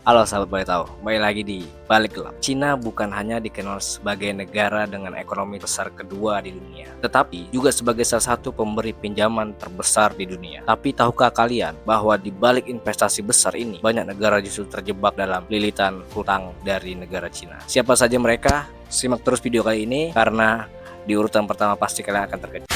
Halo sahabat boleh tahu, kembali lagi di Balik Gelap. Cina bukan hanya dikenal sebagai negara dengan ekonomi besar kedua di dunia, tetapi juga sebagai salah satu pemberi pinjaman terbesar di dunia. Tapi tahukah kalian bahwa di balik investasi besar ini, banyak negara justru terjebak dalam lilitan hutang dari negara Cina. Siapa saja mereka? Simak terus video kali ini karena di urutan pertama pasti kalian akan terkejut.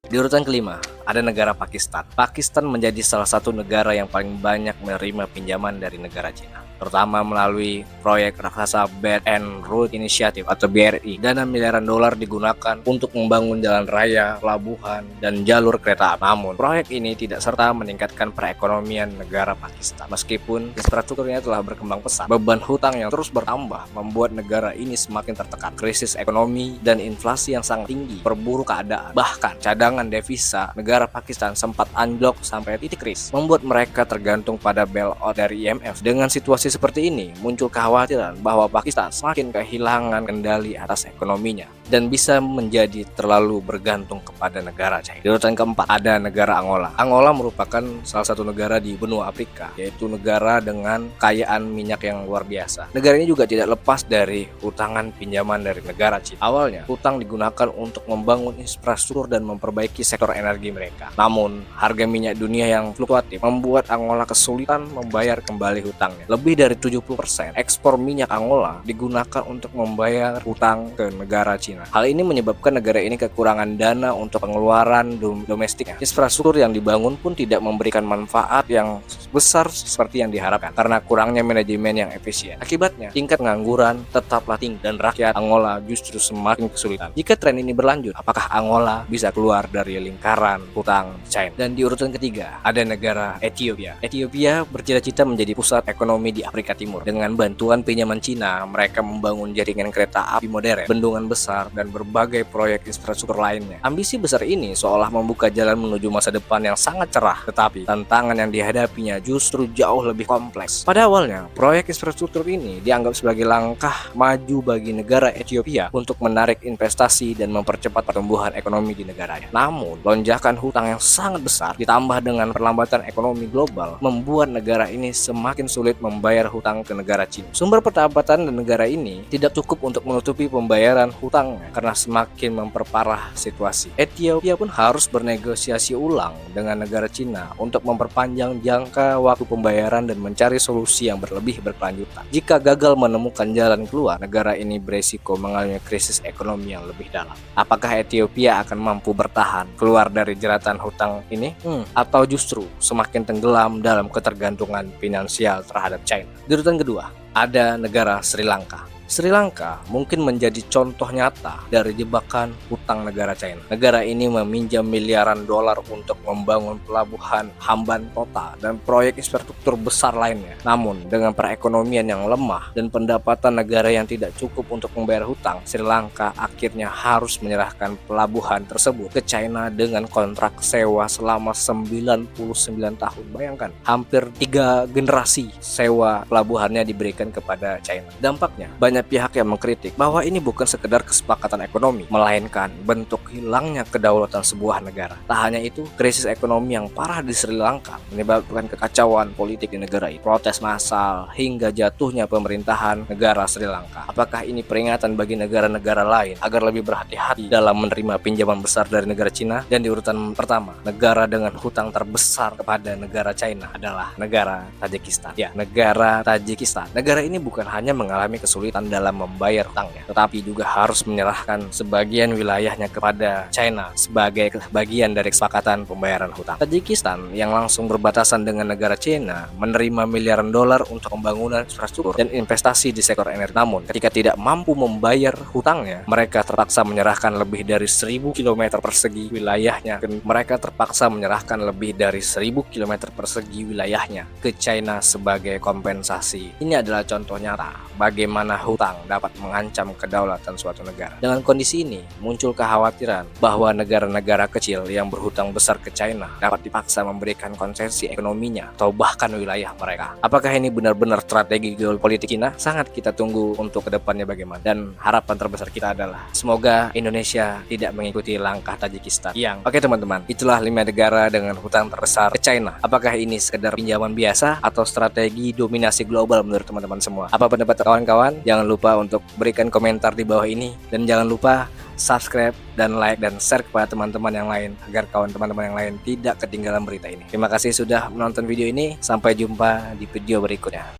Di urutan kelima, ada negara Pakistan. Pakistan menjadi salah satu negara yang paling banyak menerima pinjaman dari negara Cina, terutama melalui proyek raksasa Belt and Road Initiative atau BRI. Dana miliaran dolar digunakan untuk membangun jalan raya, pelabuhan, dan jalur kereta api. Namun, proyek ini tidak serta meningkatkan perekonomian negara Pakistan. Meskipun infrastrukturnya telah berkembang pesat, beban hutang yang terus bertambah membuat negara ini semakin tertekan. Krisis ekonomi dan inflasi yang sangat tinggi perburuk keadaan. Bahkan, cadangan devisa negara Pakistan sempat anjlok sampai titik krisis, membuat mereka tergantung pada bailout dari IMF. Dengan situasi seperti ini, muncul kekhawatiran bahwa Pakistan semakin kehilangan kendali atas ekonominya dan bisa menjadi terlalu bergantung kepada negara China. Di urutan keempat, ada negara Angola. Angola merupakan salah satu negara di benua Afrika, yaitu negara dengan kekayaan minyak yang luar biasa. Negara ini juga tidak lepas dari hutangan pinjaman dari negara China. Awalnya, hutang digunakan untuk membangun infrastruktur dan memperbaiki sektor energi mereka. Namun, harga minyak dunia yang fluktuatif membuat Angola kesulitan membayar kembali hutangnya. Lebih dari 70% ekspor minyak Angola digunakan untuk membayar hutang ke negara Cina. Hal ini menyebabkan negara ini kekurangan dana untuk pengeluaran domestiknya. Infrastruktur yang dibangun pun tidak memberikan manfaat yang besar seperti yang diharapkan karena kurangnya manajemen yang efisien. Akibatnya, tingkat pengangguran tetaplah tinggi dan rakyat Angola justru semakin kesulitan. Jika tren ini berlanjut, apakah Angola bisa keluar dari lingkaran hutang China? Dan di urutan ketiga, ada negara Ethiopia. Ethiopia bercita-cita menjadi pusat ekonomi di Afrika Timur. Dengan bantuan pinjaman Cina, mereka membangun jaringan kereta api modern, bendungan besar, dan berbagai proyek infrastruktur lainnya. Ambisi besar ini seolah membuka jalan menuju masa depan yang sangat cerah, tetapi tantangan yang dihadapinya justru jauh lebih kompleks. Pada awalnya, proyek infrastruktur ini dianggap sebagai langkah maju bagi negara Ethiopia untuk menarik investasi dan mempercepat pertumbuhan ekonomi di negaranya. Namun, lonjakan hutang yang sangat besar ditambah dengan perlambatan ekonomi global membuat negara ini semakin sulit membayar hutang ke negara Cina. Sumber pendapatan dan negara ini tidak cukup untuk menutupi pembayaran hutangnya karena semakin memperparah situasi. Ethiopia pun harus bernegosiasi ulang dengan negara Cina untuk memperpanjang jangka waktu pembayaran dan mencari solusi yang lebih berkelanjutan. Jika gagal menemukan jalan keluar, negara ini beresiko mengalami krisis ekonomi yang lebih dalam. Apakah Ethiopia akan mampu bertahan keluar dari jeratan hutang ini atau justru semakin tenggelam dalam ketergantungan finansial terhadap China? Di urutan kedua, ada negara Sri Lanka. Sri Lanka mungkin menjadi contoh nyata dari jebakan hutang negara China. Negara ini meminjam miliaran dolar untuk membangun pelabuhan, Hambantota, dan proyek infrastruktur besar lainnya. Namun, dengan perekonomian yang lemah dan pendapatan negara yang tidak cukup untuk membayar hutang, Sri Lanka akhirnya harus menyerahkan pelabuhan tersebut ke China dengan kontrak sewa selama 99 tahun. Bayangkan, hampir 3 generasi sewa pelabuhannya diberikan kepada China. Dampaknya, banyak pihak yang mengkritik bahwa ini bukan sekedar kesepakatan ekonomi, melainkan bentuk hilangnya kedaulatan sebuah negara. Tak hanya itu, krisis ekonomi yang parah di Sri Lanka menyebabkan kekacauan politik di negara itu, protes massal, hingga jatuhnya pemerintahan negara Sri Lanka. Apakah ini peringatan bagi negara-negara lain agar lebih berhati-hati dalam menerima pinjaman besar dari negara Cina? Dan di urutan pertama, negara dengan hutang terbesar kepada negara China adalah negara Tajikistan. Ya, negara Tajikistan. Negara ini bukan hanya mengalami kesulitan dalam membayar hutangnya, tetapi juga harus menyerahkan sebagian wilayahnya kepada China sebagai bagian dari kesepakatan pembayaran hutang. Tajikistan yang langsung berbatasan dengan negara China menerima miliaran dolar untuk pembangunan infrastruktur dan investasi di sektor energi. Namun, ketika tidak mampu membayar hutangnya, mereka terpaksa menyerahkan lebih dari 1000 km persegi wilayahnya. Mereka terpaksa menyerahkan lebih dari 1000 km persegi wilayahnya ke China sebagai kompensasi. Ini adalah contoh nyata bagaimana berhutang dapat mengancam kedaulatan suatu negara. Dengan kondisi ini, muncul kekhawatiran bahwa negara-negara kecil yang berhutang besar ke China dapat dipaksa memberikan konsesi ekonominya atau bahkan wilayah mereka. Apakah ini benar-benar strategi geopolitik China? Sangat kita tunggu untuk kedepannya bagaimana. Dan harapan terbesar kita adalah semoga Indonesia tidak mengikuti langkah Tajikistan yang oke teman-teman, itulah 5 negara dengan hutang terbesar ke China. Apakah ini sekedar pinjaman biasa atau strategi dominasi global menurut teman-teman semua? Apa pendapat kawan-kawan? Jangan lupa untuk berikan komentar di bawah ini, dan jangan lupa subscribe dan like dan share kepada teman-teman yang lain agar kawan teman-teman yang lain tidak ketinggalan berita ini. Terima kasih sudah menonton video ini. Sampai jumpa di video berikutnya.